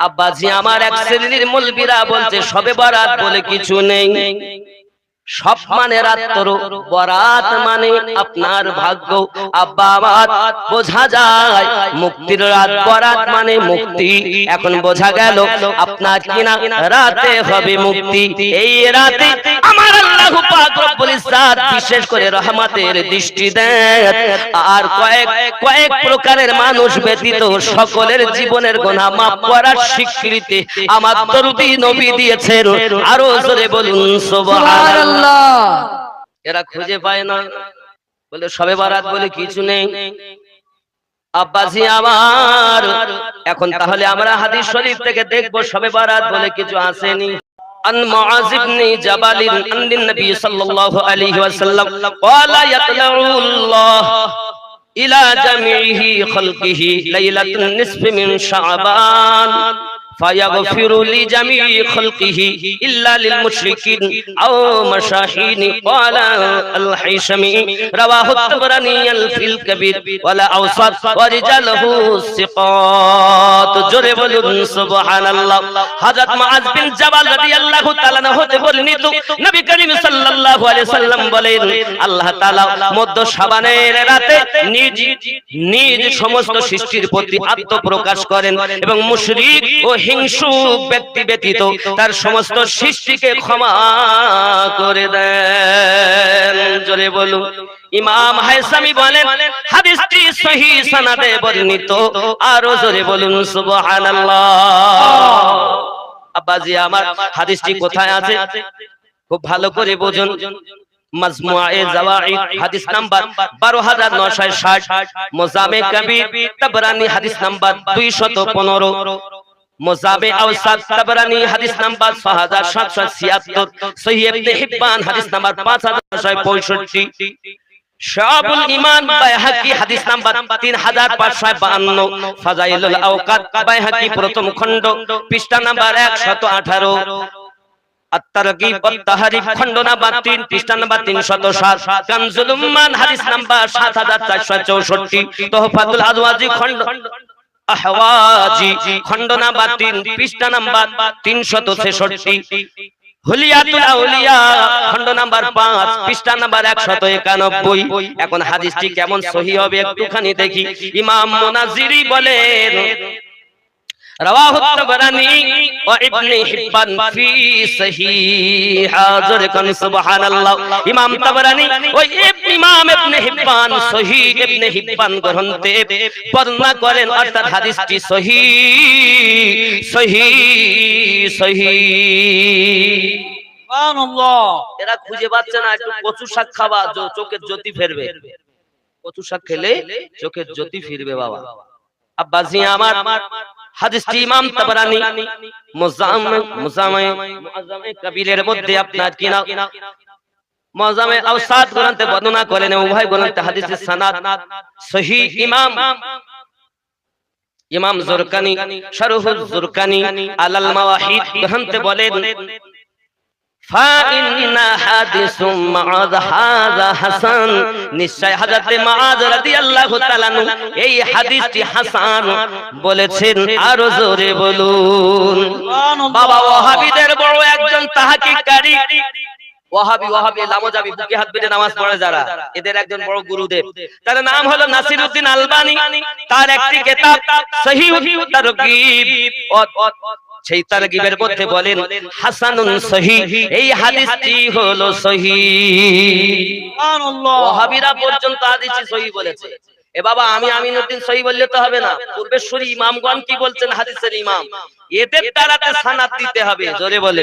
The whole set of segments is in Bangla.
আব্বাজি আমার এক শ্রেণীর মুলবিরা বলছে শবে বরাত বলে কিছু নেই, সব মানে রাত্র, বরাত মানে আপনার ভাগ্য। আব্বা আমার বোঝা যায় মুক্তির রাত, বরাত মানে মুক্তি। এখন বোঝা গেল আপনার কিনা রাতে হবে মুক্তি। এই রাতে আমার আল্লাহ পাক রব্বুল ইজ্জত বিশেষ করে রহমতের দৃষ্টি দেন, আর কয়েক প্রকারের মানুষ ব্যতীত সকলের জীবনের গুনাহ মাফ করার স্বীকৃতি আমার দরুদি নবী দিয়েছেন। আরো জোরে বলুন সুবহানাল্লাহ। এরা খুঁজে পায় না, বলে শবে বরাত বলে কিছু নেই। আব্বাজি আমার এখন তাহলে আমরা হাদিস শরীফ থেকে দেখবো শবে বরাত বলে কিছু আসেনি। عن معاذ بن جبل عن النبي صلى الله عليه وسلم قال يطلع الله إلى جميع خلقه ليلة النصف من شعبان فيغفر لجميع خلقه إلا للمشركين أو مشاهين. قال الحيشمي رواه الطبراني في الكبير ولا أوسط ورجاله ثقات. জোরে বলুন সুবহানাল্লাহ। হযরত মুআয বিন জাবাল রাদিয়াল্লাহু তাআলা হতে বর্ণিত নবী করিম সাল্লাল্লাহু আলাইহি সাল্লাম বলেন, আল্লাহ তাআলা মধ্য শাবানের রাতে নিজ সমস্ত সৃষ্টির প্রতি আত্মপ্রকাশ করেন এবং মুশরিক ও হিংসু ব্যক্তি ব্যতীত তার সমস্ত সৃষ্টিকে ক্ষমা করে দেন। জোরে বলুন। ইমাম হায়সামি বলেন হাদিসটি সহিহ সনদে বর্ণিত। আরো জোরে বলুন সুবহানাল্লাহ। আব্বাজি আমার হাদিসটি কোথায় আছে খুব ভালো করে বুঝুন। মাজমুআয়ে জাওয়াইদ হাদিস নাম্বার 12960, মুজামে কবির তাবরানী হাদিস নাম্বার 215, মুজামে আওসাত তাবরানী হাদিস নাম্বার 6776, সহিহ ইবনে হিব্বান হাদিস নাম্বার 5665, শাবুল ঈমান বাইহাকি হাদিস নাম্বার 3552, ফাজাইলুল আওকাত বাইহাকি প্রথম খণ্ড পৃষ্ঠা নাম্বার 118, at-targhib wat-tahrib খণ্ড নাম্বার 3 পৃষ্ঠা নাম্বার 307, কানজুল উম্মান হাদিস নাম্বার 7464, তোহফাতুল আজওয়াজি খণ্ড আহওয়াজি খণ্ড নাম্বার 3 পৃষ্ঠা নাম্বার 366, হুলিয়াতুল আউলিয়া খণ্ড নাম্বার 5 পৃষ্ঠা নাম্বার 191। এখন হাদিসটি কেমন সহিহ হবে একটুখানি দেখি। ইমাম মুনাজিরি বলেন রাওয়াহু তাবরানী ওয়া ইবনে হিব্বান ফি সহিহ। হাজর কোন সুবহানাল্লাহ। ইমাম তাবরানী ও ইমাম ইবনে হিব্বান সহিহ ইবনে হিব্বান গ্রন্থে বর্ণনা করেন, অর্থাৎ হাদিসটি সহিহ সহিহ সহিহ। সুবহানাল্লাহ। এরা খুঁজে পাচ্ছে না, একটু কচু শাক খাওয়া চোখের জ্যোতি ফিরবে। কচু শাক খেলে চোখের জ্যোতি ফিরবে বাবা। আব্বাজি আমার হাদিসটি ইমাম তাবরানী মুজামে কবিরের মধ্যে আপনার কিনা মুজামে আওসাত গ্রন্থে বর্ণনা করেন, উভয় গ্রন্থে হাদিসের সনদ সহিহ। ইমাম জুরকানি শারহুল জুরকানি আলাল মাওয়াহিদ গ্রন্থে বলেন ফাইন্না হাদিসু মুআয হাযা হাসান, নিশ্চয় হযরত মুআয রাদিয়াল্লাহু তাআলা এই হাদিসটি হাসান বলেছেন। আরো জোরে বলুন। বাবা ওয়াহাবিদের বড় একজন তাহকিককারী, ওয়াহাবি লামজাবি বুকে হাত বেঁধে নামাজ পড়ে যারা, এদের একজন বড় গুরুদেব, তার নাম হলো নাসিরউদ্দিন আলবানী। তার একটি কিতাব সহিহুত তারগীব, সেই তারগীবের মধ্যে বলেন হাসানুন সহিহ, এই হাদিসটি হলো সহিহ। সুবহানাল্লাহ। ওয়াহাবিরা পর্যন্ত হাদিসটি সহিহ বলেছে। এ বাবা আমি আমিনুদ্দিন সহিহ বললে তো হবে না, পূর্বেশ্বরী ইমামগণ কি বলছেন হাদিসের ইমাম, এদের দ্বারাতে সনদ দিতে হবে। জোরে বলে।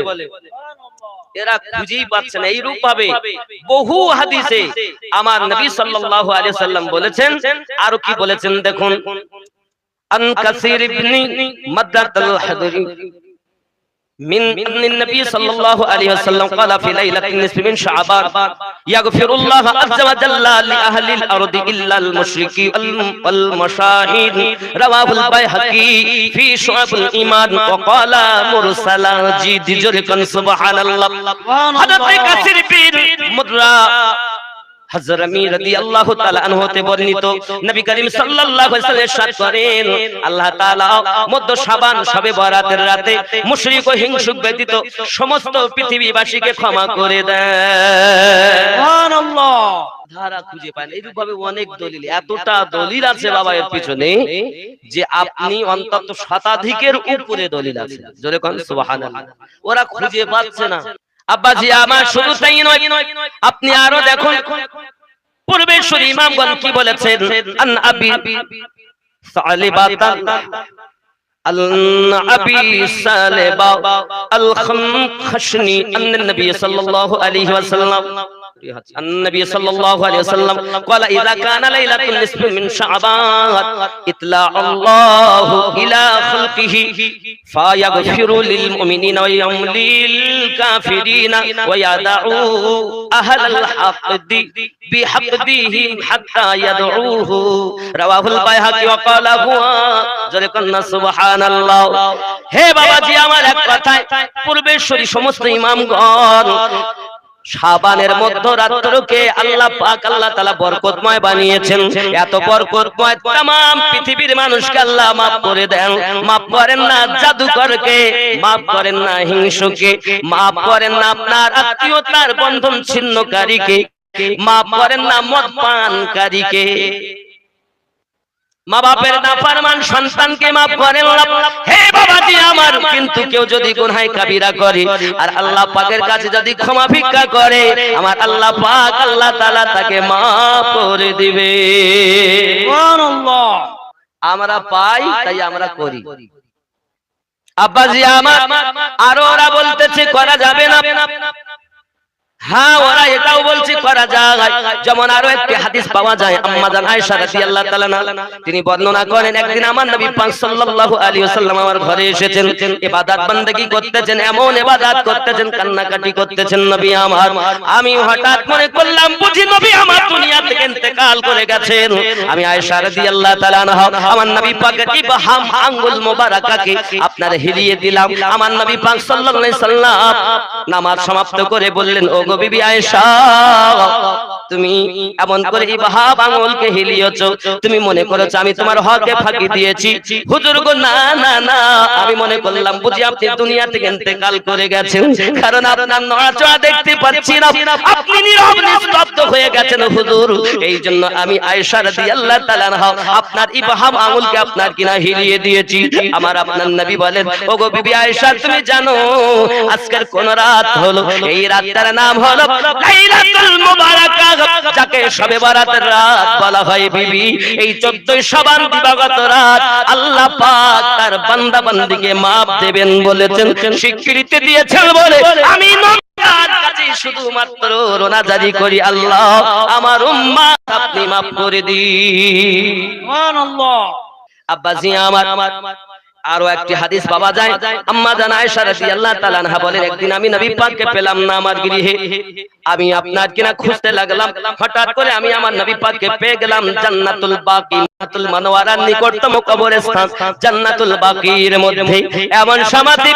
এরা খুঁজেই পাচ্ছে না। এইরূপ ভাবে বহু হাদিসে আমার নবী সাল্লাল্লাহু আলাইহি সাল্লাম বলেছেন। আর কি বলেছেন দেখুন, আন কাসির ইবনে মাদদাতুল হাদরি من النبي صلى الله عليه وسلم قال في ليلة النصف من شعبان يغفر الله عز وجل لأهل الأرض إلا المشركين والمشاهين. رواه البيهقي في شعب الإيمان وقال مرسلا. جد جركن سبحان الله. حضرت كثير بن مدرا হযরত আলী রাদিয়াল্লাহু তাআলা আনহু হতে বর্ণিত নবী করিম সাল্লাল্লাহু আলাইহি ওয়াসাল্লাম ইরশাদ করেন আল্লাহ তাআলা মধ্য শাবান শবে বরাতের রাতে মুশরিক ও হিংসুক ব্যতীত সমস্ত পৃথিবীবাসীকে ক্ষমা করে দেন। সুবহানাল্লাহ। ধারা খুঁজে পান এইরূপ ভাবে অনেক দলিল, এতটা দলিল আছে বাবা এর পিছনে যে আপনি অন্তত শতাধিকের উপরে দলিল আছে। জোরে কোন সুবহানাল্লাহ। ওরা খুঁজে পাচ্ছে না। আব্বাজি আমার শুধু তাই নয়, আপনি আরো দেখুন পূর্বেশ্বরী ইমামগণ কি বলেছেন। আন আবি সালিবাতান আন আবি সালিবা আল খামখাশনি আন নবী সাল্লাল্লাহু আলাইহি ওয়াসাল্লাম النبي صلى الله عليه وسلم قال إذا كان ليلة النصف من شعبان اطلع الله إلى خلقه فيغفر للمؤمنين ويملي الكافرين ويدعو أهل الحقد بحقدهم حتى يدعوه رواه البيهقي وقال هو جلكنا سبحان الله। হে বাবাজি আমার এক কথায় পূর্বেশ্বরী সমস্ত ইমামগণ শাবানের মধ্যরাত্রকে আল্লাহ পাক আল্লাহ তাআলা বরকতময় বানিয়েছেন। এত বরকতময় तमाम পৃথিবীর মানুষকে আল্লাহ maaf করে দেন। maaf করেন না জাদুকরকে, maaf করেন না হিংসুকে, maaf করেন না আপনার আত্মীয়তার বন্ধন ছিন্নকারীকে, maaf করেন না মদপানকারীকে, মা বাপের নাফরমান সন্তানকে maaf করেন না। হে বাবাজি আমার, কিন্তু কেউ যদি গুনাহ কাবীরা করে আর আল্লাহ পাকের কাছে যদি ক্ষমা ভিক্ষা করে আমার আল্লাহ পাক আল্লাহ তাআলা তাকে maaf করে দিবে। সুবহানাল্লাহ। আমরা পাই তাই আমরা করি। আব্বাজি আমার আরো ওরা বলতেছে করা যাবে না। হ্যাঁ ওরা এটাও বলছে করা যায়। যেমন আরো একটি হাদিস পাওয়া যায় আম্মা জান আয়েশা রাদিয়াল্লাহু তাআলা তিনি বর্ণনা করেন একদিন আমার নবী পাক সাল্লাল্লাহু আলাইহি ওয়াসাল্লাম আমার ঘরে এসেছেন, ইবাদত বান্দেগী করতেছেন, এমন ইবাদত করতেছেন, কান্নাকাটি করতেছেন নবী আমার। আমি হঠাৎ মনে করলাম বুঝি নবী আমার দুনিয়া থেকে ইন্তেকাল করে গেছেন। আমি আয়েশা রাদিয়াল্লাহু তাআলা আনহা আমার নবী পাকের ইবহাম আঙ্গুল মোবারকাকে আপনার হিলিয়ে দিলাম। আমার নবী পাক সাল্লাল্লাহু আলাইহি সাল্লাম নামাজ সমাপ্ত করে বললেন ও গো বিবি আয়েশা, তুমি এমন করে ইবহাম আঙ্গুলকে হিলিয়েছো, তুমি মনে করেছো আমি তোমার হকে ফাঁকি দিয়েছি? হুজুর গো না না না, আমি মনে করলাম বুঝি আপনি দুনিয়া থেকে ইন্তেকাল করে গেছেন, কারণ আপনার নড়াচড়া দেখতে পাচ্ছি না, আপনি নীরব নিস্তব্ধ হয়ে গেছেন হুজুর। এই জন্য আমি আয়েশা রাদিয়াল্লাহু তাআলা আনহা আপনার ইবহাম আঙ্গুলকে আপনার কিনা হিলিয়ে দিয়েছি। আমার আপনার নবী বলেন ও গো বিবি আয়েশা, তুমি জানো আজকের কোন রাত হলো? এই রাতটার নাম হলো লাইলাতুল মুবারাকা, যাকে শবে বরাতের রাত বলা হয় বিবি। এই 14 শাবান দিবাগত রাত আল্লাহ পাক তার বান্দা বান্দীকে maaf দেবেন বলেছেন, স্বীকৃতি দিয়েছেন বলে আমি নবীর কাছে শুধুমাত্র রোনাজারি করি, আল্লাহ আমার উম্মাত আপনি maaf করে দিন। সুবহানাল্লাহ। আব্বাজি আমার আরো একটি হাদিস পাওয়া যায় আম্মা জান আয়েশা রাদিয়াল্লাহু তাআলা আনহা বলেন একদিন আমি নবী পাককে পেলাম না আমার গৃহে। আমি আপনার কিনা খুঁজতে লাগলাম, হঠাৎ করে আমি আমার নবী পাককে পেয়ে গেলাম জান্নাতুল বাকি জান্নাতুল মানওয়ারার নিকটতম কবরস্থান জান্নাতুল বাকির মধ্যে। এমন সমাধি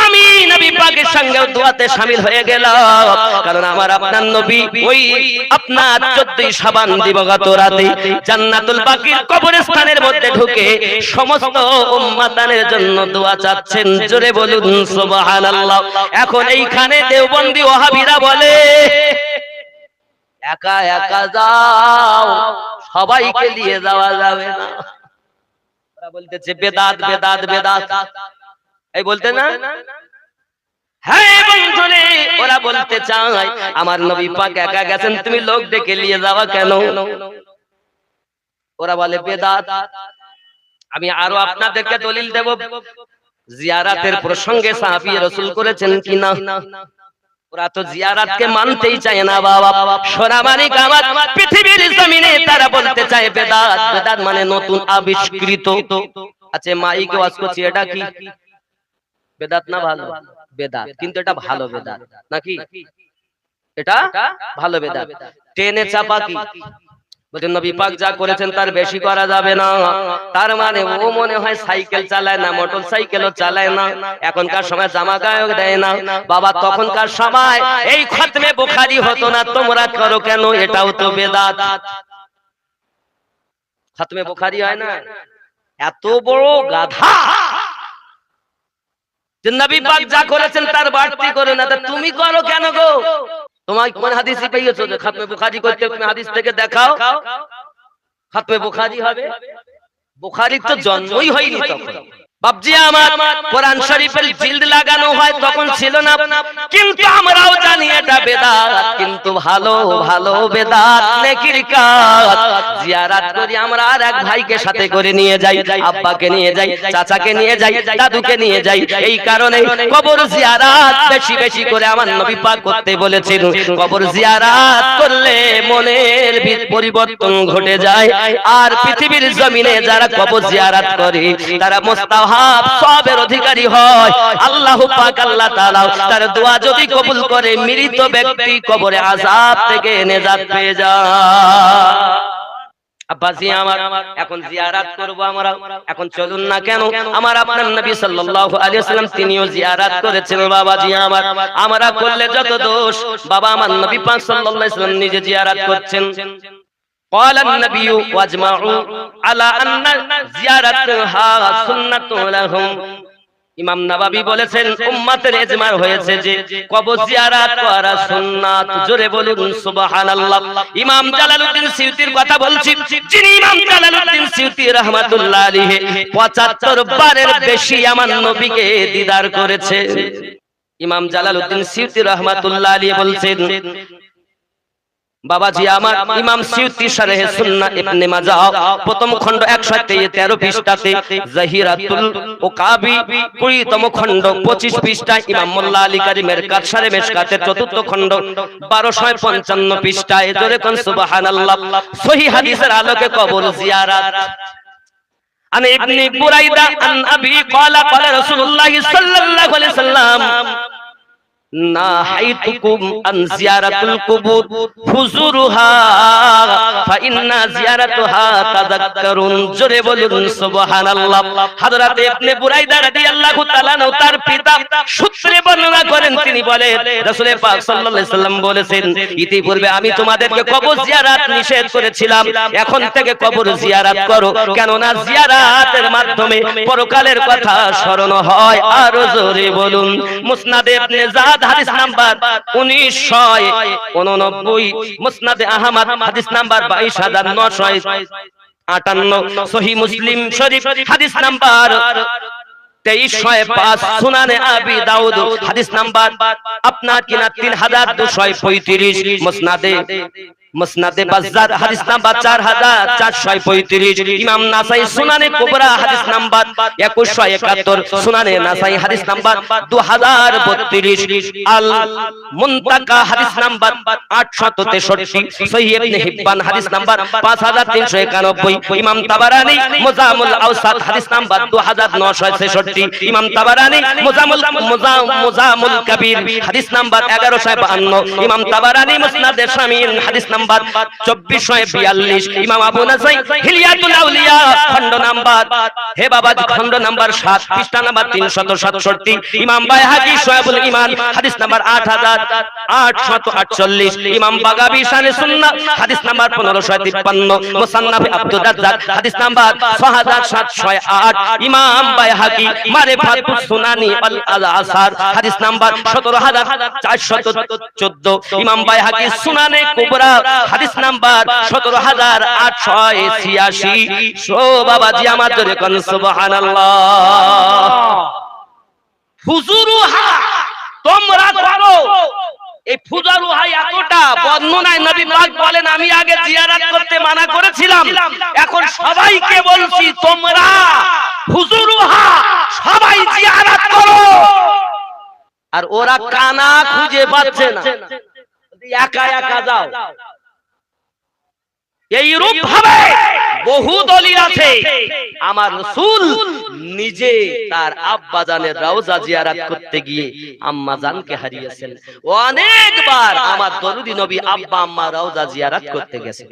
আমি নবী পাকের সঙ্গে দোয়াতে শামিল হয়ে গেলাম, কারণ আমার আপনার নবী ওই আপনার 14 শাবান দিবাগত রাতে জান্নাতুল বাকির কবরস্থানের মধ্যে ঢুকে সমস্ত উম্মতানের জন্য দোয়া চাচ্ছেন। জোরে বলুন সুবহানাল্লাহ। এখন এইখানে দেওবন্দি ওয়াহাবিরা বলে একা একা যাও, সবাইকে নিয়ে যাওয়া যাবে না। ওরা বলতেছে বেদাত বেদাত বেদাত, এই বলতে না। হ্যাঁ বন্ধুরে, ওরা বলতে চায় আমার নবী পাক একা গেছেন, তুমি লোক ডেকে নিয়ে যাওয়া কেন? ওরা বলে বেদাত। আমি আরো আপনাদেরকে দলিল দেব জিয়ারাতের প্রসঙ্গে সাহাবী রাসূল করেছেন কিনা। ওরা তো জিয়ারাতকে মানতেই চায় না বাবা। সোনামানিক আমার পৃথিবীর জমিনে তারা বলতে চায় বেদাত, বেদাত মানে নতুন আবিষ্কৃত। আচ্ছা মাইকে ওয়াজ করছি, এটা কি বেদাত না ভালো? বেদাত, কিন্তু এটা ভালো বেদাত নাকি? এটা ভালো বেদাত। ট্রেনে চাপা কি বলেন নবী পাক যা করেছেন তার বেশি করা যাবে না। তার মানে ও মনে হয় সাইকেল চালায় না, মোটর সাইকেলও চালায় না, এখনকার সময় জামা গায়েও দেয় না। বাবা তখনকার সময় এই খতমে বুখারী হতো না, তোমরা করো কেন? এটাও তো বেদাত। খতমে বুখারী হয় না, এত বড় গাধা যে নবী পাক যা করেছেন তার বাড়তি করে না, তা তুমি করো কেন গো? তোমায় কোন হাদিসে পেয়েছো যে খতমে বুখারী করতে? তুমি হাদিস থেকে দেখাও খতমে বুখারী হবে। বুখারীর তো জন্মই হয়নি তখন। বাবজি আমার, কোরআন শরীফের জিলদ লাগানো হয় তখন ছিল না, কিন্তু আমরাও জানি এটা বেদাত, কিন্তু ভালো ভালো বেদাত, নেকির কাজ। জিয়ারত করি আমরা, আর এক ভাইকে সাথে করে নিয়ে যাই, আব্বাকে নিয়ে যাই, চাচাকে নিয়ে যাই, দাদুকে নিয়ে যাই। এই কারণে কবর জিয়ারত বেশি বেশি করে আমার নবী পাক করতে বলেছেন। কবর জিয়ারত করলে মনের পরিবর্তন ঘটে যায়। আর পৃথিবীর জমিনে যারা কবর জিয়ারত করে তারা মুস্তাহাব সওয়াবের অধিকারী হয়। আল্লাহ পাক আল্লাহ তাআলা তার দোয়া যদি কবুল করে, মৃত ব্যক্তি কবরে আযাব থেকে নেজাত পেয়ে যায়। আব্বাজি আমার, এখন জিয়ারত করব আমরা। এখন চলুন না কেন, আমার আপনার নবী সাল্লাল্লাহু আলাইহি ওয়াসাল্লাম তিনিও জিয়ারত করেছেন। বাবাজি আমার, আমরা করলে যত দোষ, বাবা আমার নবী পাক সাল্লাল্লাহু আলাইহি ওয়াসাল্লাম নিজে জিয়ারত করছেন। قال النبي واجمعوا على ان زيارتها سنة لهم। ইমাম নববী বলেছেন উম্মতের ইজমা হয়েছে যে কবর জিয়ারত করা সুন্নাত। জোরে বলুন সুবহানাল্লাহ। ইমাম জালালউদ্দিন সিউতির কথা বলছি, যিনি ইমাম জালালউদ্দিন সিউতি রাহমাতুল্লাহ আলাইহি ৭৫ বারের বেশি আমার নবীকে দিদার করেছে। ইমাম জালালউদ্দিন সিউতি রাহমাতুল্লাহ আলাইহি বলছেন, বাবাজি আমার, ইমাম সিউতি শারহে সুন্নাহ ইবনে মাজাহ প্রথম খণ্ড ১১৩ পৃষ্ঠাতে, জাহিরাতুল উকাবি ২০তম খণ্ড ২৫ পৃষ্ঠায়, ইমাম মোল্লা আলী কারিমের কারসারে মেশকাতের ৪র্থ খণ্ড ১২৫৫ পৃষ্ঠায়। জোরে কোন সুবহানাল্লাহ। সহিহ হাদিসের আলোকে কবর জিয়ারত। আন ইবনে বুরাইদা আন আবি ক্বালা ক্বালা রাসূলুল্লাহ সাল্লাল্লাহু আলাইহি ওয়াসাল্লাম নাহাইতুকুম আন জিয়ারাতুল কুবুর ফুজুরুহা ফাইন্না জিয়ারাতুহা তাযাক্কারুন। জোরে বলুন সুবহানাল্লাহ। হযরত ইবনে বুরাইদা রাদিয়াল্লাহু তাআলা আনহু তার পিতা সূত্রে বর্ণনা করেন, তিনি বলেন রাসূল পাক সাল্লাল্লাহু আলাইহি সাল্লাম বলেছেন, ইতিপূর্বে আমি তোমাদেরকে কবর জিয়ারত নিষেধ করেছিলাম, এখন থেকে কবর জিয়ারত করো, কেননা জিয়ারতের মাধ্যমে পরকালের কথা স্মরণ হয়। আর জোরে বলুন মুসনাদে ইবনে জাদ হাদিস নাম্বার 1989, মুসনাদে আহমদ হাদিস নাম্বার 22958, সহিহ মুসলিম শরীফ হাদিস নাম্বার 2305, সুনানে আবি দাউদ হাদিস নাম্বার আপনার কিনা 3235, মুসনাদে বাজ্জার হাদিস নাম্বার 4435, ইমাম নাসাই সুনানে কুবরা হাদিস নাম্বার 2171, সুনানে নাসাই হাদিস নাম্বার 2032, আল মুনতাকা হাদিস নাম্বার 863, সহিহ ইবনে হিব্বান হাদিস নাম্বার 5391, ইমাম তাবারানী মুজামুল আওসাত হাদিস নাম্বার 2966, ইমাম তাবারানী মুজামুল কবির হাদিস নাম্বার 1152, ইমাম তাবারানী মুসনাদে শামিল হাদিস নাম্বার 2442, ইমাম আবু নাসাই হিলিয়াতুল আউলিয়া খণ্ড নাম্বার, হে বাবা খণ্ড নাম্বার 7 পৃষ্ঠা নাম্বার 367, ইমাম বাইহাকি শুআবুল ঈমান হাদিস নাম্বার 8848, ইমাম বাগাবী শানে সুন্নাহ হাদিস নাম্বার 1553, মুসান্নাফ আব্দুর রাজ্জাক হাদিস নাম্বার 6708, ইমাম বাইহাকি মারিফাতুস সুনানি আল আসার হাদিস নাম্বার 17414, ইমাম বাইহাকি সুনানে কুবরা হাদিস নাম্বার 17886। ও বাবাজি আমার, জোরে কোন সুবহানাল্লাহ। ফুজুরুহা, তোমরা করো। এই ফুজুরুহা এতটা বর্ণনায় নবী পাক বলেন, আমি আগে জিয়ারত করতে মানা করেছিলাম, এখন সবাইকে বলছি তোমরা ফুজুরুহা সবাই জিয়ারত করো। আর ওরা কানা খুঁজে পাচ্ছে না, একা একা যাও। এইরূপ ভাবে বহু দলিল আছে। আমার রাসূল নিজে তার আব্বা জানের রওজা জিয়ারত করতে গিয়ে আম্মা জানকে হারিয়েছেন। অনেকবার আমার দরুদি নবী আব্বা আম্মা রওজা জিয়ারত করতে গেছে।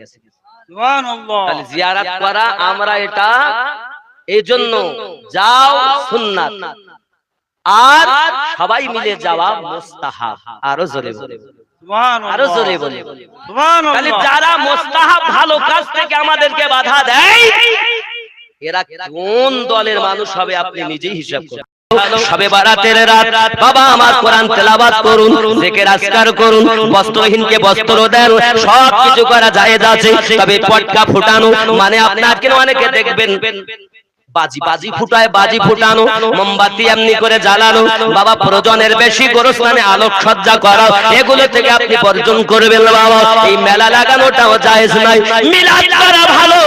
সুবহানাল্লাহ। তাহলে জিয়ারত করা আমরা এটা এই জন্য যাও সুন্নাত, আর সবাই মিলে যাওয়া মুস্তাহাব। আরো জোরে বলে, আরো জোরে বলে। সুবহানাল্লাহ। তাহলে যারা মুস্তাহাব ভালো কাজ থেকে আমাদেরকে বাধা দেয়, এরা কোন দলের মানুষ হবে আপনি নিজেই হিসাব করুন। শবে বারাতের রাত বাবা আমার কোরআন তেলাওয়াত করুন, জিকির আজকার করুন, বস্ত্রহীনকে বস্ত্র দেন, সব কিছু করা জায়েজ আছে। তবে পটকা ফুটানো মানে আপনাকে অনেকে দেখবেন বাজি ফুটায়, বাজি ফুটানো, মোমবাতি এমনি করে জ্বালানো, বাবা প্রয়োজনের বেশি গোরস্থানে আলোকসজ্জা করা, এগুলো থেকে আপনি বর্জন করবেন বাবা। এই মেলা লাগানোটাও জায়েজ নাই। মিলাদ করা ভালো,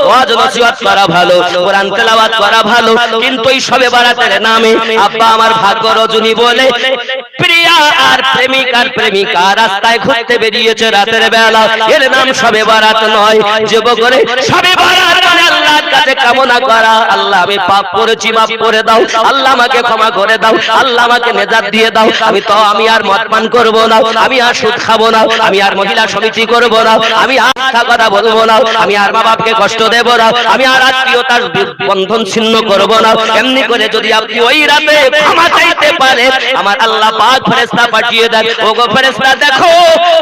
ওয়াজ নসিহত করা ভালো, কোরআন তেলাওয়াত করা ভালো, কিন্তু এই শবে বারাতের নামে আব্বা আমার ভাগ্য রজনী বলে প্রিয়া আর প্রেমিকা রাস্তায় ঘুরতে বেরিয়েছে রাতের বেলা, এর নাম শবে বারাত নয়। যুবকরে শবে বারাত মানে আল্লাহর কাছে কামনা করা, আল্লাহ আমি পাপ করেছি, মাফ করে দাও, আল্লাহ আমাকে ক্ষমা করে দাও, আল্লাহ আমাকে নেজাত দিয়ে দাও। আমি আর মদ পান করব না, আমি আর সুদ খাবো না, আমি আর মহিলা সমিতি করব না, আমি আর মিথ্যা কথা বলবো না, আমি আর মা বাপকে কষ্ট দেব না, আমি আর আত্মীয়তার বন্ধন ছিন্ন করব না। এমনি করে যদি আপনি ওই রাতে ক্ষমা চাইতে পারেন, আমার আল্লাহ পাক ফেরেশতা পাঠিয়ে দেন, ওগো ফেরেশতা দেখো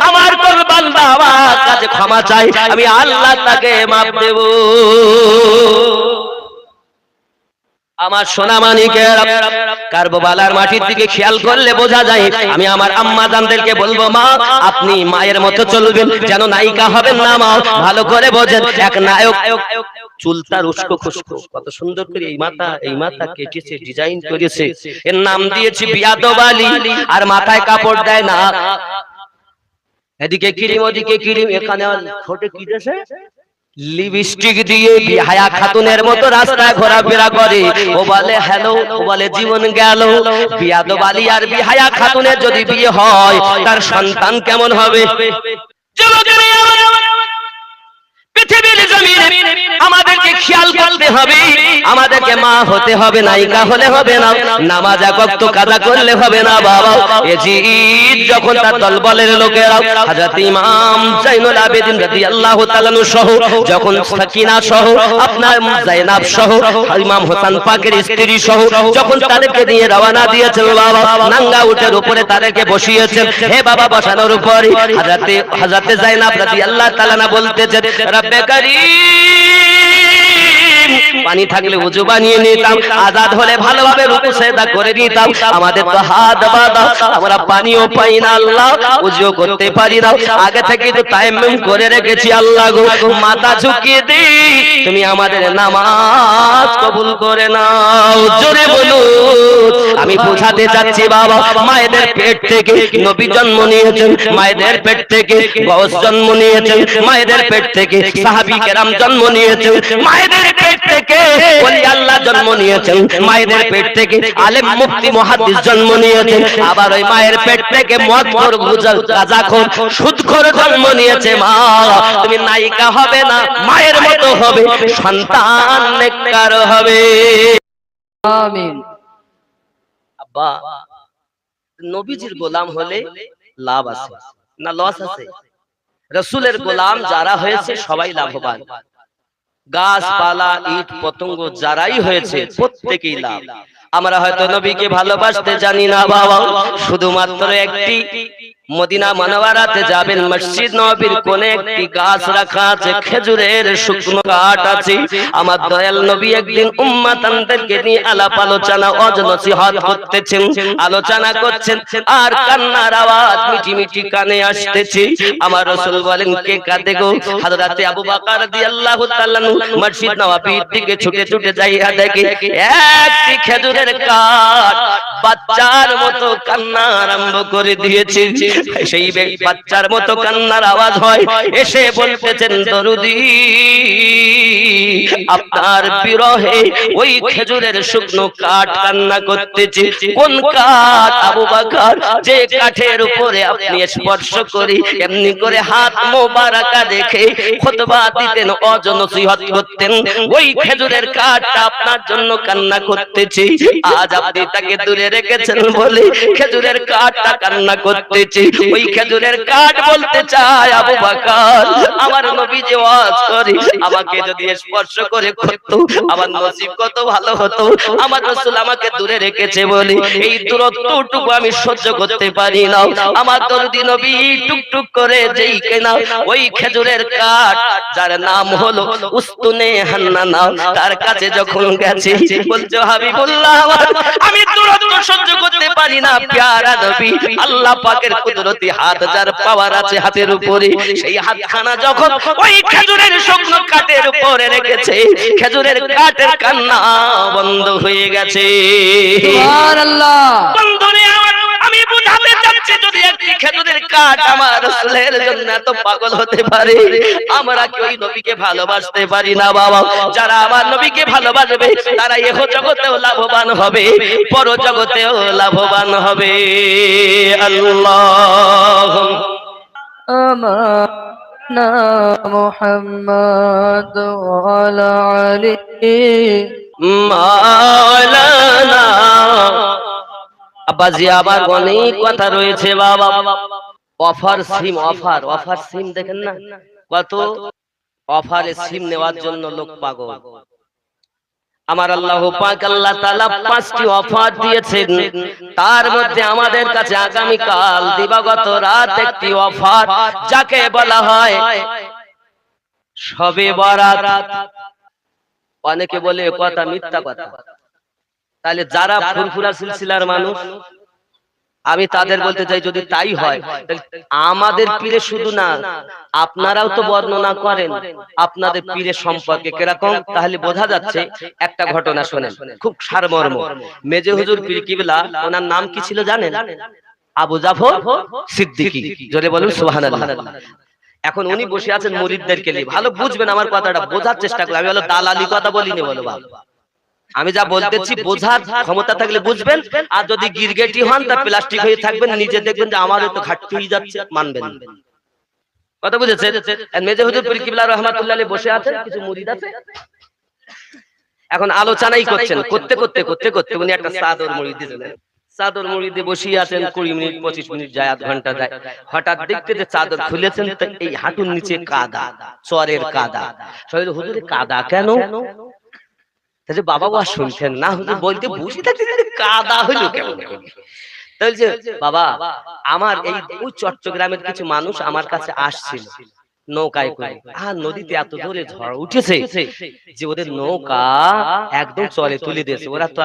আমার কোন বান্দা আমার কাছে ক্ষমা চাই, আমি আল্লাহ তাকে মাফ দেব। আমার সোনা মানিকের কারবালার মাটির দিকে খেয়াল করলে বোঝা যায়। আমি আমার আম্মা জানদেরকে বলবো, মা আপনি মায়ের মতো চলবেন, যেন নায়িকা হবেন না মা। ভালো করে বোঝেন, এক নায়ক চুলটা উস্কো খুস্কো, কত সুন্দর করে এই মাথা কেটেছে, ডিজাইন করেছে, এর নাম দিয়েছি বিয়াদব আলী। আর মাথায় কাপড় দেয় না, এদিকে ক্রিম ওদিকে ক্রিম, এখানে ঠোঁটে কি দেশে লিপস্টিক দিয়ে বিহায়া খাতুনের মতো রাস্তায় ঘোরাফেরা করে। ও বলে হ্যালো, ও বলে জীবন গেল। বিয়াদব আলী আর বিহায়া খাতুনের যদি বিয়ে হয়, তার সন্তান কেমন হবে? পৃথিবীর জমিনে আমাদেরকে খেয়াল করতে হবে, আমাদেরকে মা হতে হবে, নায়িকা হলে হবে না, নামাজ এক ওয়াক্ত কাজা করলে হবে না বাবা। ইয়াজিদ যখন তার দলবলের লোকেরা হযরত ইমাম জাইনুল আবেদিন রাদিয়াল্লাহু তাআলা সহ, যখন সাকিনা সহ, আপনার জায়নাব সহ, ইমাম হোসেন পাকের স্ত্রী সহ, যখন তাদেরকে নিয়ে রওনা দিয়েছেন বাবা, নাঙ্গা উটের উপরে তাদেরকে বসিয়েছেন। হে বাবা, বসানোর উপরে হযরত জায়নাব রাদিয়াল্লাহু তাআলা বলতেছেন, রব্বে কারীম, পানি থাকলে ওযু বানিয়ে নিতাম, আজাদ হলে ভালোভাবে রুকু সিজদা করে নিতাম। আমাদের তো হাত বাঁধা, আমরা পানিও পাই না আল্লাহ, ওযু করতে পারি না, আগে থেকে তো তায়াম্মুম করে রেখেছি আল্লাহ গো, মাথা ঝুঁকিয়ে দিই, তুমি আমাদের নামাজ কবুল করে নাও। জোরে বলুন। আমি বোঝাতে চাচ্ছি বাবা, মায়েদের পেট থেকে নবী জন্ম নিয়েছেন, মায়েদের পেট থেকে গাউস জন্ম নিয়েছেন, মায়েদের পেট থেকে সাহাবী কেরাম জন্ম নিয়েছেন, মায়েদের পেট থেকে ওলি আল্লাহ জন্ম নিয়েছেন, মায়েদের পেট থেকে আলেম মুফতি মুহাদ্দিস জন্ম নিয়েছেন, আবার ওই মায়ের পেট থেকে মদখোর গাঁজাখোর সুদখোর জন্ম নিয়েছে। মা তুমি নায়িকা হবে না, মায়ের মতো হবে, সন্তান নেককার হবে। আমিন। আব্বা নবীজির গোলাম হলে লাভ আছে না লস আছে? রাসূলের গোলাম যারা হয়েছে সবাই লাভবান, গাছপালা ইট পতঙ্গ যারাই হয়েছে প্রত্যেকেই লাভ। আমরা হয়তো নবীকে ভালোবাসতে জানি না বাবা, শুধুমাত্র একটি মদিনা মুনাওয়ারাতে যাবেন, মসজিদ নববীর কোণে একটি গাছ রাখা আছে, খেজুরের শুকনো কাঠ আছে। আমার দয়াল নবী একদিন উম্মতানদেরকে নিয়ে আলাপ আলোচনা ওয়াজ নসিহত করতেছেন, আলোচনা করছেন, আর কান্নার আওয়াজ মিটি মিটি কানে আসতেছে। আমার রাসূল বলেন, কে কাঁদে গো? হযরতে আবু বকর রাদিয়াল্লাহু তাআলা মসজিদ নববীর দিকে ছুটে ছুটে যাইয়া দেখে একটি খেজুরের কাঠ বাচ্চার মতো কান্না আরম্ভ করে দিয়েছে। সেই বাচ্চার মতো কান্নার আওয়াজ হয়, এসে বলতেছেন, দরুদি আপনার বিরহে ওই খেজুরের শুকনো কাঠ কান্না করতেছে। কোন কাঠ আবু বকর? যে কাঠের উপরে আপনি স্পর্শ করি এমনি করে হাত মোবারকা রেখে খুতবা দিতেন, ওয়াজ নসিহত করতেন, ওই খেজুরের কাঠটা আপনার জন্য কান্না করতেছে। আজ আপনি তাকে দূরে রেখেছেন বলে খেজুরের কাঠটা কান্না করতেছে। ওই খেজুরের কাঠ বলতে চায় আবু বকর আমার নবী যে ওয়াজ করে আমাকে যদি স্পর্শ করে করতো আমার নসিব কত ভালো হতো। আমার রাসূল আমাকে দূরে রেখেছে বলে এই দূরত্বটুকু আমি সহ্য করতে পারি না। আমার দরদি নবী টুকটুক করে যেই কেনা ওই খেজুরের কাঠ যার নাম হলো উস্তুনে হান্নানা তার কাছে যখন গেছে বলছো হাবিবুল্লাহ আমি দূরত্ব সহ্য করতে পারি না প্যারা নবী আল্লাহ পাকের কুদরতি হাত যার পাওয়ার আছে হাতের উপরে সেই হাতখানা যখন ওই খেজুরের শুকনো কাঠের উপরে রেখেছে খেজুরের কাঠের কান্না বন্ধ হয়ে গেছে। সুবহানাল্লাহ। বন্ধুরে আমি বুঝাতে চাচ্ছি যদি একটি খেজুরের কাঠ আমার রাসূলের জন্য এত পাগল হতে পারে আমরা কি ওই নবীকে ভালোবাসতে পারি না বাবা? যারা আমার নবীকে ভালোবাসবে তারা ইহ জগতেও লাভবান হবে পর জগতেও লাভবান হবে। আল্লাহ আমানা মুহাম্মদ ওয়া আলা আলি মাওলানা। আব্বাজি আবার অনেক কথা রয়েছে বাবা। অফার সিম অফার সিম দেখেন না কত অফারে সিম নেওয়ার জন্য লোক পাগল। আমার আল্লাহ পাক আল্লাহ তাআলা 5টি অফার দিয়েছেন তার মধ্যে আমাদের কাছে আগামী কাল দিবাগত রাত একটি অফার যাকে বলা হয় শবে বরাত। অনেকে বলে কথা মিথ্যা কথা, তাহলে যারা ফুরফুরা সিলসিলার মানুষ আমি তাদের বলতে চাই যদি তাই হয় আমাদের পীরে শুধু না আপনারাও তো বর্ণনা করেন আপনাদের পীরের সম্পর্কে কিরকম, তাহলে বোঝা যাচ্ছে। একটা ঘটনা শোনেন খুব সারমর্ম। মেজে হুজুর পীর কিবলা ওনার নাম কি ছিল জানেন? আবু জাফর সিদ্দিকী। জোরে বলুন সুবহানাল্লাহ। এখন উনি বসে আছেন মুরিদদেরকে নিয়ে, ভালো বুঝবেন আমার কথাটা, বোঝার চেষ্টা করেন। আমি হলো দালালি কথা বলিনি বলো বাবা, আমি যা বলতেছি বোঝার ক্ষমতা থাকলে বুঝবেন, আর যদি গিরগেটি হন তা প্লাস্টিক হয়ে থাকবেন, নিজে দেখবেন যে আমারও তো ঘাটতি হয়ে যাচ্ছে, মানবেন। কথা বুঝেছেন? মেজে হুজুর পীর কিবলা রাহমাতুল্লাহ আলাইহি বসে আছেন, কিছু মুরিদ আছে, এখন আলোচনাই করছেন। করতে করতে করতে করতে উনি একটা চাদর মুড়ি দিয়েছিলেন। চাদর মুড়িতে বসিয়ে আছেন 20 মিনিট 25 মিনিট যায়, আধ ঘন্টা যায়। হঠাৎ দেখতে যে চাদর খুলেছেন তো এই হাঁটুর নিচে কাদা, চরের কাদা। শহীদ হুজুর কাদা কেন? তাহলে বাবা ওয়া শুনছেন না, হুজুর বলতে বসে থাকতে কাদা হলো কেমন? তাহলে বাবা আমার এই ওই চট্টগ্রামের কিছু মানুষ আমার কাছে আসছিল নৌকায় করে, আর নদীতে এত জোরে ঝড় উঠেছে যে ওদের নৌকা একদম চলে তুলে দিয়েছে, ওরা তো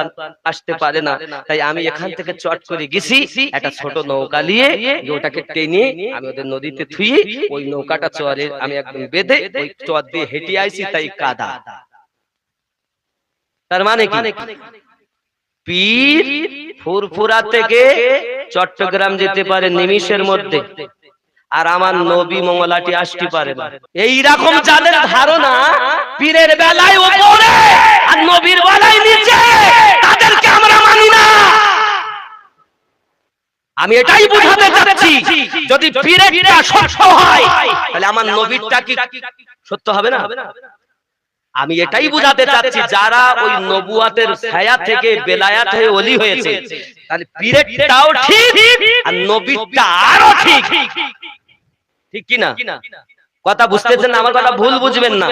আসতে পারে না। তাই আমি এখান থেকে চট করে গেছি একটা ছোট নৌকা নিয়ে, ওটাকে টেনে আমি ওদের নদীতে থুয়ে ওই নৌকাটা চরে আমি একদম বেঁধে ওই চর দিয়ে হেঁটে আইছি, তাই কাদা। তার মানে কি পীর ফুরফুরা থেকে চট্টগ্রাম যেতে পারে নিমিষের মধ্যে, আর আমার নবী মঙ্গলাটি আসতে পারে না। এইরকম যাদের ধারণা পীরের বেলায় উপরে আর নবীর বেলায় নিচে, তাদেরকে আমরা মানি না। আমি এটাই বুঝাতে চাচ্ছি, যদি পীরেরটা সত্য হয় তাহলে আমার নবীরটা কি সত্য হবে না? আমি এটাই বুঝাতে চাচ্ছি, যারা ওই নবুয়াতের ছায়া থেকে বেলায়াত হয়ে ওলি হয়েছে তাহলে পীরেরটাও ঠিক আর নবীরটা আরো ঠিক, ঠিক কি না? কথা বুঝতেছেন না? আমার কথা ভুল বুঝবেন না।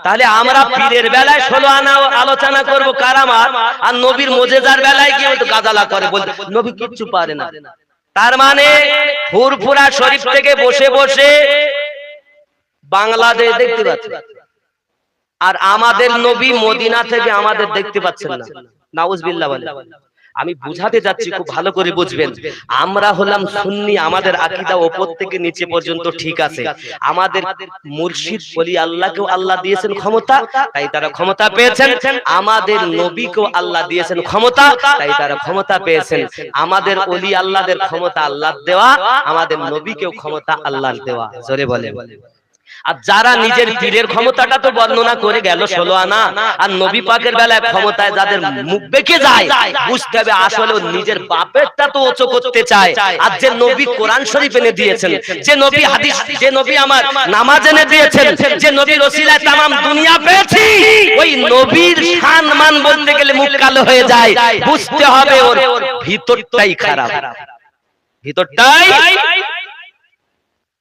তাহলে আমরা পীরের বেলায় 16 আনা আলোচনা করব কারামাত, আর নবীর মুজিজার বেলায় গিয়ে তো গাজালা করে বলতে নবী কিচ্ছু পারে না। তার মানে ফুরফুরা শরীফ থেকে বসে বসে বাংলাদেশ দেখতে পাচ্ছেন, আর আমাদের নবী মদিনা থেকে আমাদের দেখতে পাচ্ছেন না। নাউজুবিল্লাহ বলে। আমি বুঝাতে যাচ্ছি, খুব ভালো করে বুঝবেন। আমরা হলাম সুন্নি, আমাদের আকীদা উপর থেকে নিচে পর্যন্ত ঠিক আছে। আমাদের মুর্শিদ ওলি আল্লাহকেও আল্লাহ দিয়েছেন ক্ষমতা, তাই তারা ক্ষমতা পেয়েছেন। আমাদের নবীকেও আল্লাহ দিয়েছেন ক্ষমতা, তাই তারা ক্ষমতা পেয়েছেন। আমাদের ওলি আল্লাহদের ক্ষমতা আল্লাহর দেওয়া, আমাদের নবীকেও ক্ষমতা আল্লাহর দেওয়া। জোরে বলে। আর যারা নিজের পীরের ক্ষমতাটা তো বর্ণনা করে গেল 16 আনা, আর নবী পাকের বেলায় ক্ষমতায় যাদের মুখ বেঁকে যায়, বুঝতে হবে আসলে নিজের বাপেরটা তো ওচো করতে চায়। আর যে নবী কোরআন শরীফ এনে দিয়েছেন, যে নবী হাদিস, যে নবী আমার নামাজ এনে দিয়েছেন, যে নবীর ওসিলায় তামাম দুনিয়া পেয়েছি, ওই নবীর সম্মান বলতে গেলে মুখ কালো হয়ে যায়। বুঝতে হবে ওর ভিতরটাই খারাপ, ভিতরটাই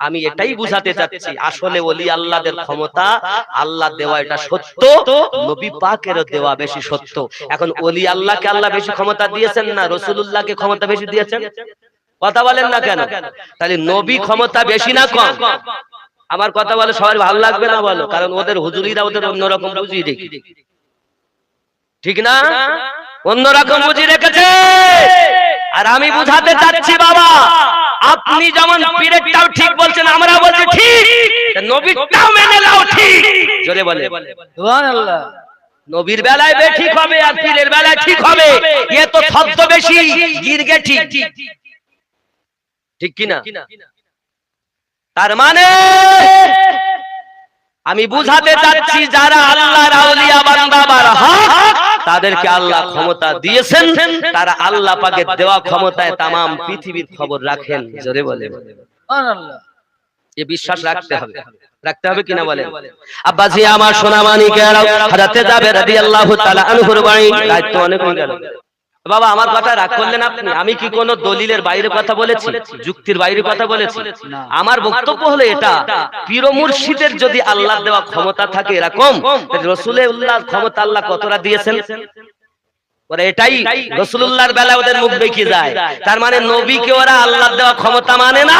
আমি এটাই বুঝাতে চাচ্ছি, আসলে ওলি আল্লাহদের ক্ষমতা আল্লাহ দেওয়া এটা সত্য, নবী পাকেরও দেওয়া বেশি সত্য। এখন ওলি আল্লাহকে আল্লাহ বেশি ক্ষমতা দিয়েছেন না রাসূলুল্লাহকে ক্ষমতা বেশি দিয়েছেন? কথা বলেন না কেন? তাহলে নবী ক্ষমতা বেশি না কম? আমার কথা বলে সবার ভালো লাগবে না বলো, কারণ ওদের হুজুরিরা ওদের অন্যরকম বুঝিয়ে রেখে, ঠিক না? অন্যরকম বুঝিয়ে রেখেছে। আর আমি বুঝাতে চাচ্ছি বাবা, আপনি যেমন পীরেরটাও ঠিক বলছেন, আমরা বলছি ঠিক, নবীরটাও মেনে নাও ঠিক। জোরে বলে সুবহানাল্লাহ। নবীর বেলায় বে ঠিক হবে আর পীরের বেলায় ঠিক হবে, এ তো ছদ্মবেশী গিরগে ঠিক, ঠিক কিনা? তার মানে আমি বুঝাতে চাচ্ছি যারা আল্লাহর আউলিয়া বান্দা হক তাদেরকে আল্লাহ ক্ষমতা দিয়েছেন, তারা আল্লাহ পাকের দেওয়া ক্ষমতায় তামাম পৃথিবীর খবর রাখেন। জোরে বলে সুবহানাল্লাহ। এই বিশ্বাস রাখতে হবে, রাখতে হবে কিনা বলেন? আব্বাজি আমার সোনা মানিকেরা, হযরতে জাবের রাদিয়াল্লাহু তাআলা আনহুর বাণী দায়িত্ব অনেক হয়ে গেল। বাবা আমার কথা রাগ করলেন আপনি? আমি কি কোনো দলিলের বাইরে কথা বলেছি, যুক্তির বাইরে কথা বলেছি? আমার বক্তব্য হলো এটা, পীর ও মুর্শিদের যদি আল্লাহর দেওয়া ক্ষমতা থাকে এরকম, রাসূলুল্লাহর ক্ষমতা আল্লাহ কতটা দিয়েছেন? ওরা এটাই রাসূলুল্লাহর বেলায় ওদের মুখ দেখিয়ে যায়, তার মানে নবীকে ওরা আল্লাহর দেওয়া ক্ষমতা মানে না,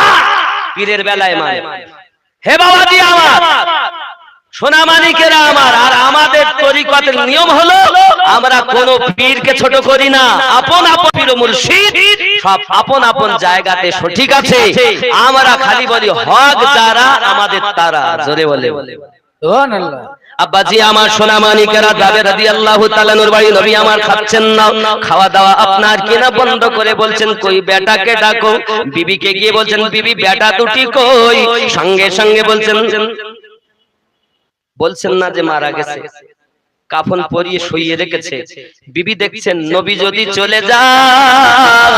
পীরের বেলায় মানে। হে বাবাজি আমার, সোনা মানিকেরা আমার, আর আমাদের তরিকতের নিয়ম হলো আমরা কোন পীরকে ছোট করি না, আপন আপন পীর ও মুর্শিদ সব আপন আপন জায়গাতে সঠিক আছে, আমরা খালি বলি হক যারা আমাদের তারা। জোরে বলে সুবহানাল্লাহ। আব্বাজি আমার সোনা মানিকেরা, জাবের রাদিয়াল্লাহু তাআলা নূর বাড়ি নবী আমার খাচ্ছেন না, খাওয়া দাওয়া আপনার কিনা বন্ধ করে বলছেন কই বেটাকে ডাকো, বিবিকে গিয়ে বলছেন বিবি বেটা দুটি কই, সঙ্গে সঙ্গে বলছেন না যে মারা গেছে, কাফন পরিয়ে শুইয়ে রেখেছে। বিবি দেখছেন নবী যদি চলে যান,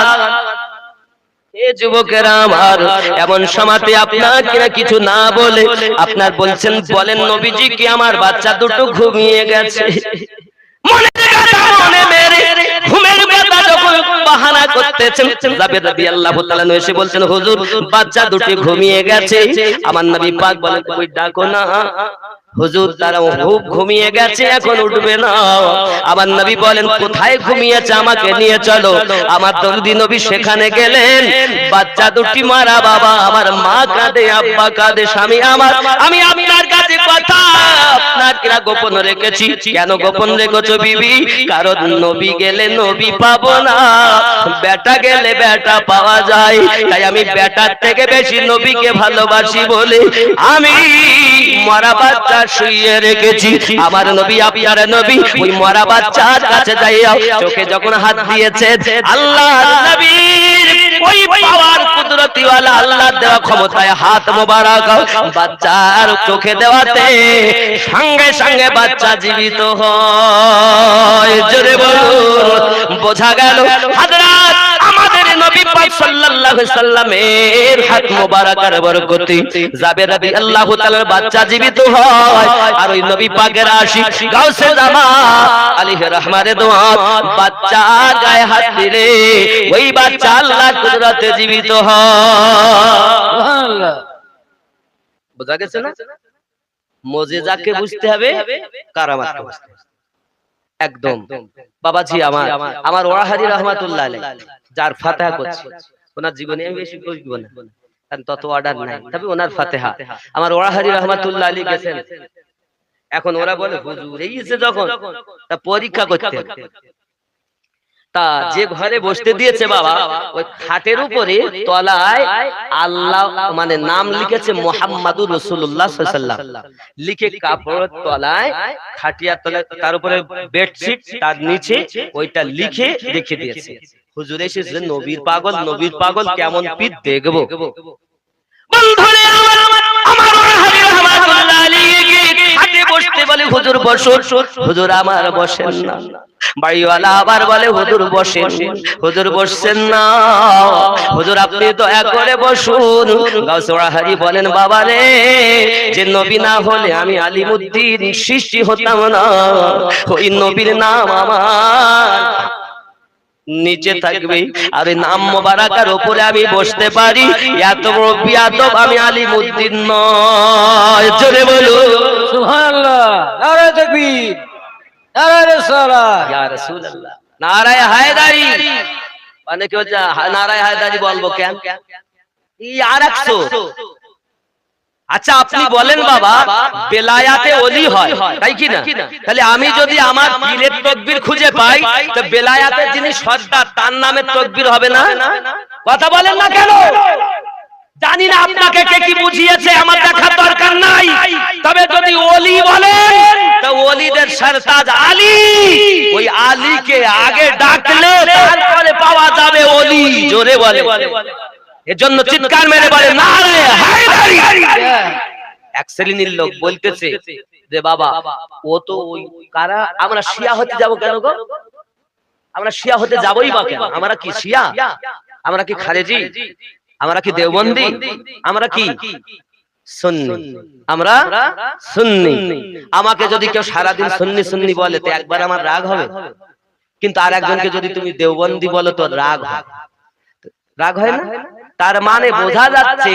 এ যুবকেরা আমার, এমন সময়তে আপনার কিনা কিছু না বলে আপনার বলছেন বলেন নবীজি কি আমার বাচ্চা দুটো ঘুমিয়ে গেছে। মনে মনে মেরে ঘুমের ব্যথা যখন বাহানা করতেছেন, জাবের রাদিয়াল্লাহু তাআলা এসে বলছেন হুজুর বাচ্চা দুটো ঘুমিয়ে গেছে। আমার নবী পাক বলেন কই ডাকো না। হুজুর তারা খুব ঘুমিয়ে গেছে, এখন উঠবে না। আমার নবী বলেন কোথায় ঘুমিয়েছে আমাকে নিয়ে চলো। আমার দরদি নবী সেখানে গেলেন, বাচ্চা দুটি মারা বাবা, আমার মা কাঁদে, আব্বা কাঁদে, স্বামী আমার, আমি আপনার কাছে কথা আপনার কিরা গোপন রেখেছি। কেন গোপন রেখেছো বিবি? কারণ নবী গেলে নবী পাবো না, বেটা গেলে বেটা পাওয়া যায়, তাই আমি বেটার থেকে বেশি নবীকে ভালোবাসি বলে আমি মরা বাচ্চা শুইয়ে রেখেছি। আমার নবী আপনার নবী ওই মরা বাচ্চার কাছে যাইয়া চোখে যখন হাত দিয়েছে, আল্লাহর নবীর ওই পাওয়ার কুদরতি ওয়ালা আল্লাহর দেওয়া ক্ষমতায় হাত মোবারক বাচ্চার চোখে দেওয়াতে সঙ্গে সঙ্গে বাচ্চা জীবিত হয়। জোরে বলুন, বোঝা গেল হযরত আমাদের নবী পাক সাল্লাল্লাহু আলাইহি সাল্লামের হাত মোবারকের বরকতে জাবের রাদিয়াল্লাহু তাআলার বাচ্চা জীবিত হয়। আর ওই নবী পাকের আশিক গাউসে জামান আলাইহি রহমানের দোয়া, বাচ্চা গায়ে হাত দিলে ওই বাচ্চা আল্লাহর কুদরতে জীবিত হয়। সুবহানাল্লাহ। বোঝা গেছে না? মুজিজাকে বুঝতে হবে, কারামাতকে বুঝতে হবে একদম। বাবাজি আমার ওয়াহারি রাহমাতুল্লাহ আলাইহি যার ফাতিহা করছে, ওনার জীবনে আমি বেশি কইব না কারণ তত অর্ডার নাই, তবে ওনার ফাতিহা আমার ওয়াহারি রাহমাতুল্লাহ আলাইহি গেছেন। এখন ওরা বলে হুজুর এই যে যখন তা পরীক্ষা করতে হবে, তা যে ঘরে বসতে দিয়েছে বাবা ওই খাটের উপরে তলায় আল্লাহ মানে নাম লিখেছে মুহাম্মাদুর রাসূলুল্লাহ সাল্লাল্লাহু আলাইহি ওয়াসাল্লাম লিখে কাপড়ের তলায়, খাটিয়ার তলায়, তার উপরে বেডশিট, তার নিচে ওইটা লিখে রেখে দিয়েছে। হুজুর এসেছে নবীর পাগল, নবীর পাগল কেমন পিঠ দেখবো। বন্ধুরে আমার ওয়াহাবি রাহমাতুল্লাহ আলাইহি খাটে বসতে বলে হুজুর বসুন, হুজুর আমার বসেন না। বাড়িওয়ালা আবার বলে হুজুর বসেন, হুজুর বসছেন না। হুজুর আপনি দয়া করে বসুন। গাউসে ওয়াহারি বলেন বাবা রে, যে নবী না হলে আমি আলিমউদ্দিন সৃষ্টি হতাম না। ওই নবীর নাম আমার নিচে থাকবে, আর ওই নাম মোবারকের উপরে আমি বসতে পারি। এত বড় বিয়াদব আমি আলিমউদ্দিন নয়। জোরে বলো সুবহানাল্লাহ। নারায়ে তাকবীর, নারায়ে রিসালাত। ইয়া রাসূলুল্লাহ। নারায়ে হায়দারি। মানে কি হচ্ছে নারায়ে হায়দারি বলবো কেন? এই আরেকশো। আচ্ছা আপনি বলেন বাবা, বেলায়াতে ওলি হয়, তাই কি না? তাহলে আমি যদি আমার পীরের তাকবীর খুঁজে পাই, তো বেলায়াতের যিনি সর্দার তার নামের তাকবীর হবে না? কথা বলেন না কেন? জানি না আপনাকে কে কি বুঝিয়েছে, আমার দেখার দরকার নাই। তবে যদি ওলি বলেন, তো ওলিদের সরতাজ আলী, ওই আলীকে আগে ডাকলে তারপরে পাওয়া যাবে ওলি। জোরে বলে, এজন্য চিৎকার মেরে বলে নারায়ে হায়দারি। এক শ্রেণীর লোক বলতেছে যে বাবা ও তো ওই কারা, আমরা শিয়া হতে যাব কেন গো? আমরা শিয়া হতে যাবই বা কেন? আমরা কি শিয়া? আমরা কি খারেজি? আমরা কি দেওবন্দি? আমরা কি সুন্নি? আমরা সুন্নি। আমাকে যদি কেউ সারাদিন সুন্নি সুন্নি বলে তো একবার আমার রাগ হবে, কিন্তু আর একজনকে যদি তুমি দেওবন্দি বলো তো রাগ হয়। রাগ হয় না? তার মানে বোঝা যাচ্ছে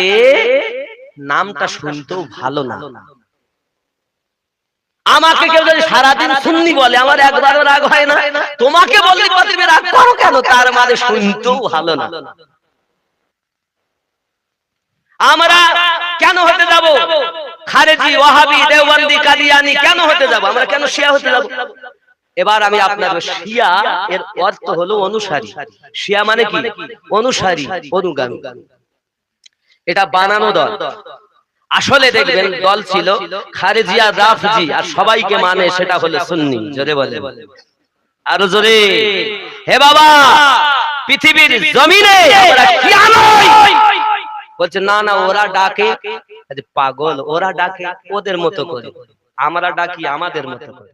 নামটা শুনতেও ভালো না। আমাকে কেউ যদি সারাদিন সুন্নি বলে আমার একবারও রাগ হয় না, তোমাকে বললে তুমি রাগ করো কেন? তার মানে শুনতেও ভালো না। আমরা কেন হতে যাব খারেজি, ওয়াহাবি, দেওবন্দি, কাদিয়ানি? কেন হতে যাব? আমরা কেন শিয়া হতে যাব? এবার আমি আপনাদের, শিয়া এর অর্থ হলো অনুসারী। শিয়া মানে কি? অনুসারী, অনুগামী। এটা বানানো দল। আসলে দেখবেন দল ছিল খারেজিয়া, রাফজি, আর সবাইকে মানে সেটা হলো সুন্নি। জোরে বলে, আরো জোরে। হে বাবা, পৃথিবীর জমিনে আমরা শিয়া নই। বলছে না না, ওরা ডাকে পাগল, ওরা ডাকে ওদের মতো করে, আমরা ডাকি আমাদের মতো করে।